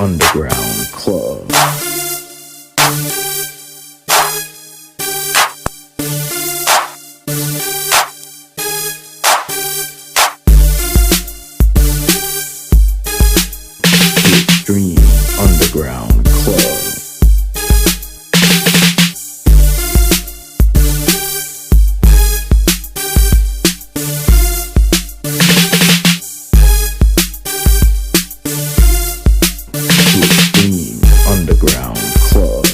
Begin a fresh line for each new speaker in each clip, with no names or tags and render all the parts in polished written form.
Underground Club. Extreme Underground Club. Underground Club.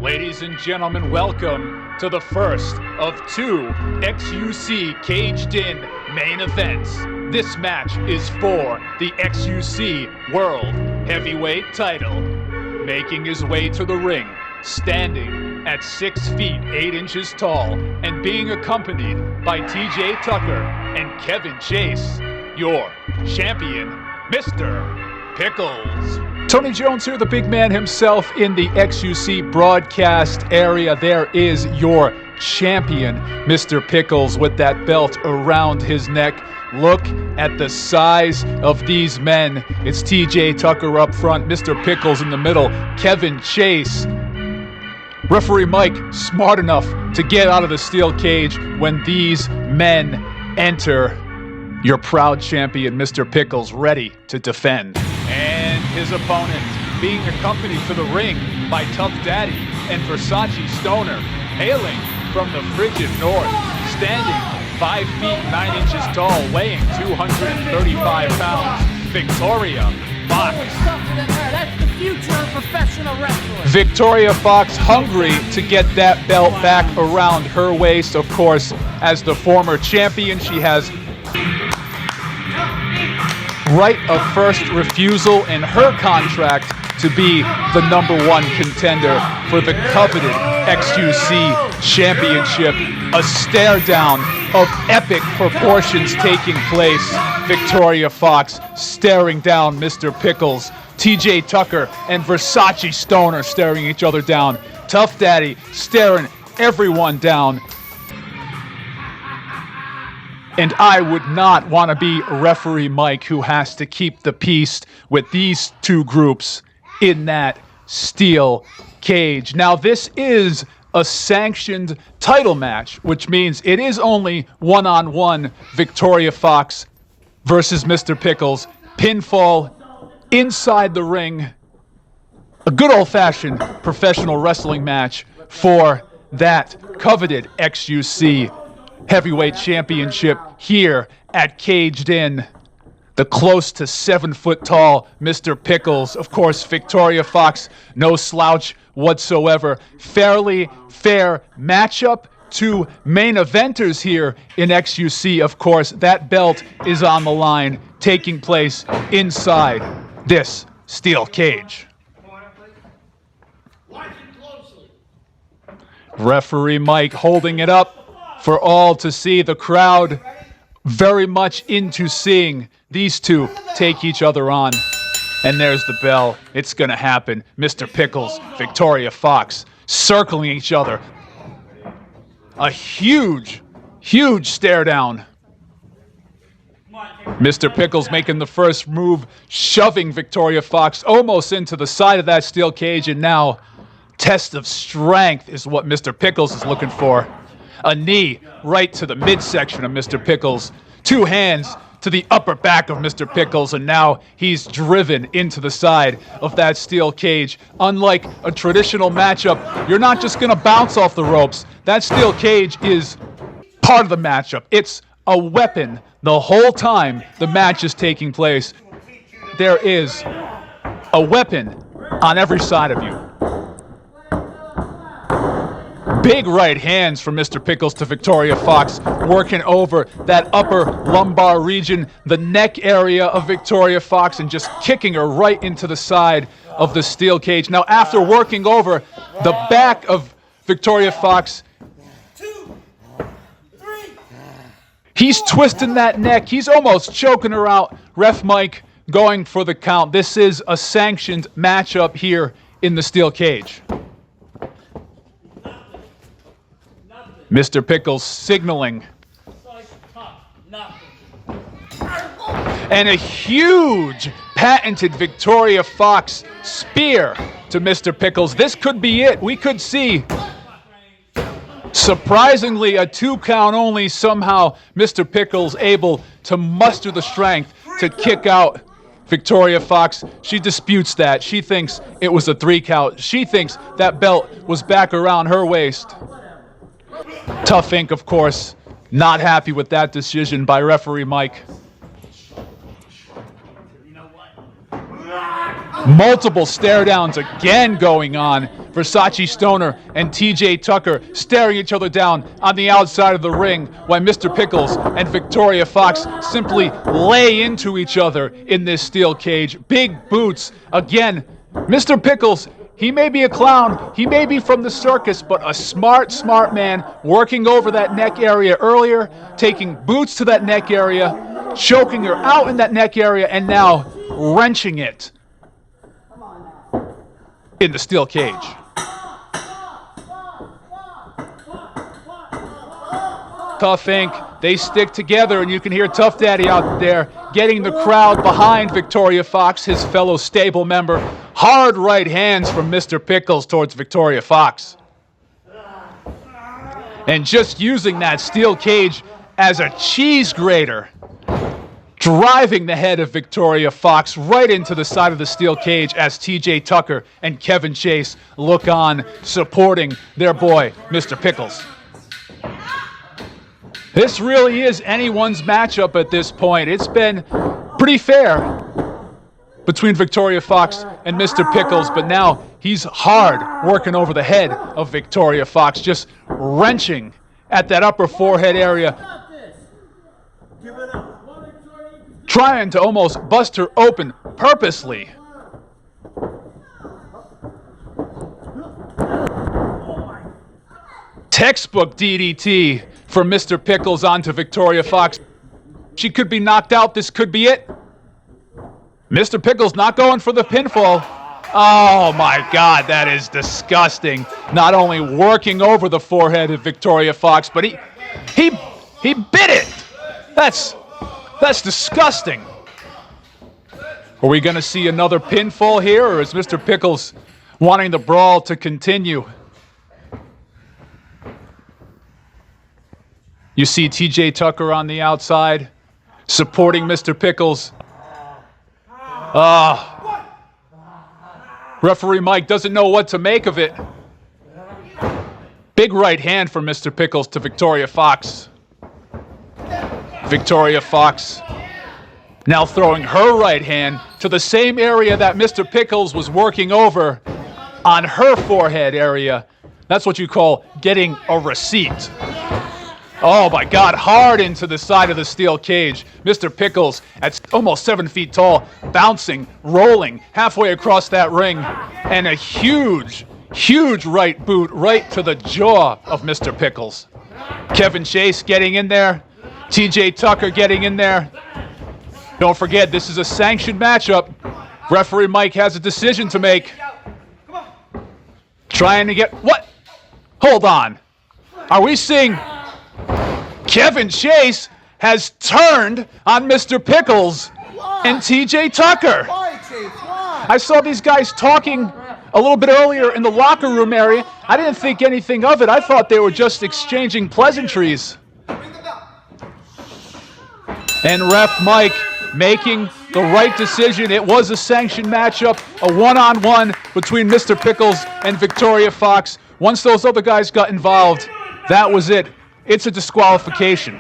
Ladies and gentlemen, welcome to the first of two XUC Caged In main events. This match is for the XUC World Heavyweight title. Making his way to the ring, standing at 6 feet 8 inches tall and being accompanied by TJ Tucker and Kevin Chase, your champion, Mr. Pickles. Tony Jones here, the big man himself in the XUC broadcast area. There is your champion, Mr. Pickles, with that belt around his neck. Look at the size of these men. It's TJ Tucker up front, Mr. Pickles in the middle, Kevin Chase. Referee Mike, smart enough to get out of the steel cage when these men enter. Your proud champion, Mr. Pickles, ready to defend. And his opponent, being accompanied to the ring by Tough Daddy and Versace Stoner, hailing from the frigid north, standing 5 feet 9 inches tall, weighing 235 pounds, Victoria Fox.
That's the future of professional wrestling.
Victoria Fox, hungry to get that belt back around her waist. Of course, as the former champion, she has right of first refusal in her contract to be the #1 contender for the coveted XUC championship. A stare down of epic proportions taking place. Victoria Fox staring down Mr. Pickles. TJ Tucker and Versace Stoner staring each other down. Tough Daddy staring everyone down. And I would not want to be referee Mike, who has to keep the peace with these two groups in that steel cage. Now, this is a sanctioned title match, which means it is only one-on-one Victoria Fox versus Mr. Pickles. Pinfall inside the ring. A good old-fashioned professional wrestling match for that coveted XUC Heavyweight Championship here at Caged In. The close to 7 foot tall Mr. Pickles. Of course, Victoria Fox, no slouch whatsoever. Fairly fair matchup. Two main eventers here in XUC, of course. That belt is on the line, taking place inside this steel cage. Referee Mike holding it up for all to see. The crowd very much into seeing these two take each other on. And there's the bell. It's going to happen. Mr. Pickles, Victoria Fox circling each other. A huge, huge stare down. Mr. Pickles making the first move, shoving Victoria Fox almost into the side of that steel cage. And now, test of strength is what Mr. Pickles is looking for. A knee right to the midsection of Mr. Pickles. Two hands to the upper back of Mr. Pickles, and now he's driven into the side of that steel cage. Unlike a traditional matchup, you're not just going to bounce off the ropes. That steel cage is part of the matchup. It's a weapon the whole time the match is taking place. There is a weapon on every side of you. Big right hands from Mr. Pickles to Victoria Fox, working over that upper lumbar region, the neck area of Victoria Fox, and just kicking her right into the side of the steel cage. Now, after working over the back of Victoria Fox, he's twisting that neck. He's almost choking her out. Ref Mike going for the count. This is a sanctioned matchup here in the steel cage. Mr. Pickles signaling. And a huge patented Victoria Fox spear to Mr. Pickles. This could be it. We could see, surprisingly, a 2 count only. Somehow Mr. Pickles able to muster the strength to kick out Victoria Fox. She disputes that. She thinks it was a 3 count. She thinks that belt was back around her waist. Tough Inc., of course, not happy with that decision by referee Mike. Multiple stare downs again going on. Versace Stoner and TJ Tucker staring each other down on the outside of the ring while Mr. Pickles and Victoria Fox simply lay into each other in this steel cage. Big boots. Again, Mr. Pickles, he may be a clown, he may be from the circus, but a smart man working over that neck area earlier, taking boots to that neck area, choking her out in that neck area, and now wrenching it in the steel cage. Tough Inc., they stick together, and you can hear Tough Daddy out there getting the crowd behind Victoria Fox, his fellow stable member. Hard right hands from Mr. Pickles towards Victoria Fox. And just using that steel cage as a cheese grater, driving the head of Victoria Fox right into the side of the steel cage as TJ Tucker and Kevin Chase look on, supporting their boy, Mr. Pickles. This really is anyone's matchup at this point. It's been pretty fair between Victoria Fox and Mr. Pickles, but now he's hard working over the head of Victoria Fox, just wrenching at that upper forehead area, trying to almost bust her open purposely. Textbook DDT from Mr. Pickles onto Victoria Fox. She could be knocked out. This could be it. Mr. Pickles not going for the pinfall. Oh my God, that is disgusting. Not only working over the forehead of Victoria Fox, but he bit it. That's disgusting. Are we going to see another pinfall here, or is Mr. Pickles wanting the brawl to continue? You see TJ Tucker on the outside, supporting Mr. Pickles. Referee Mike doesn't know what to make of it. Big right hand from Mr. Pickles to Victoria Fox. Victoria Fox now throwing her right hand to the same area that Mr. Pickles was working over on her forehead area. That's what you call getting a receipt. Oh my God, hard into the side of the steel cage. Mr. Pickles, at almost 7 feet tall, bouncing, rolling halfway across that ring. And a huge right boot right to the jaw of Mr. Pickles. Kevin Chase getting in there. TJ Tucker getting in there. Don't forget, this is a sanctioned matchup. Referee Mike has a decision to make. Trying to get, what? Hold on. Are we seeing Kevin Chase has turned on Mr. Pickles and TJ Tucker? I saw these guys talking a little bit earlier in the locker room area. I didn't think anything of it. I thought they were just exchanging pleasantries. And ref Mike making the right decision. It was a sanctioned matchup, a one-on-one between Mr. Pickles and Victoria Fox. Once those other guys got involved, that was it. It's a disqualification.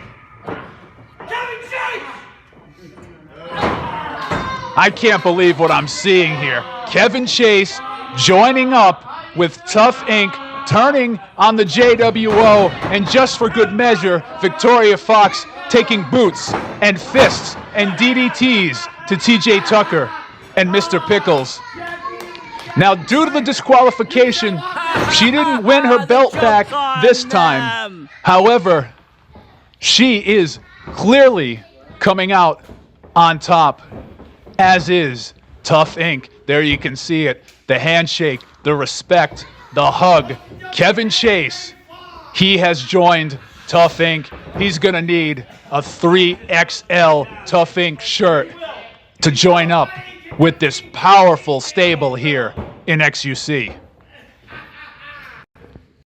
I can't believe what I'm seeing here. Kevin Chase joining up with Tough Inc., turning on the JWO, and just for good measure, Victoria Fox taking boots and fists and DDTs to TJ Tucker and Mr. Pickles. Now, due to the disqualification, she didn't win her belt back this time. However, she is clearly coming out on top, as is Tough Inc. There you can see it. The handshake, the respect, the hug. Kevin Chase He has joined Tough Inc. He's going to need a 3XL Tough Inc. shirt to join up with this powerful stable here in XUC.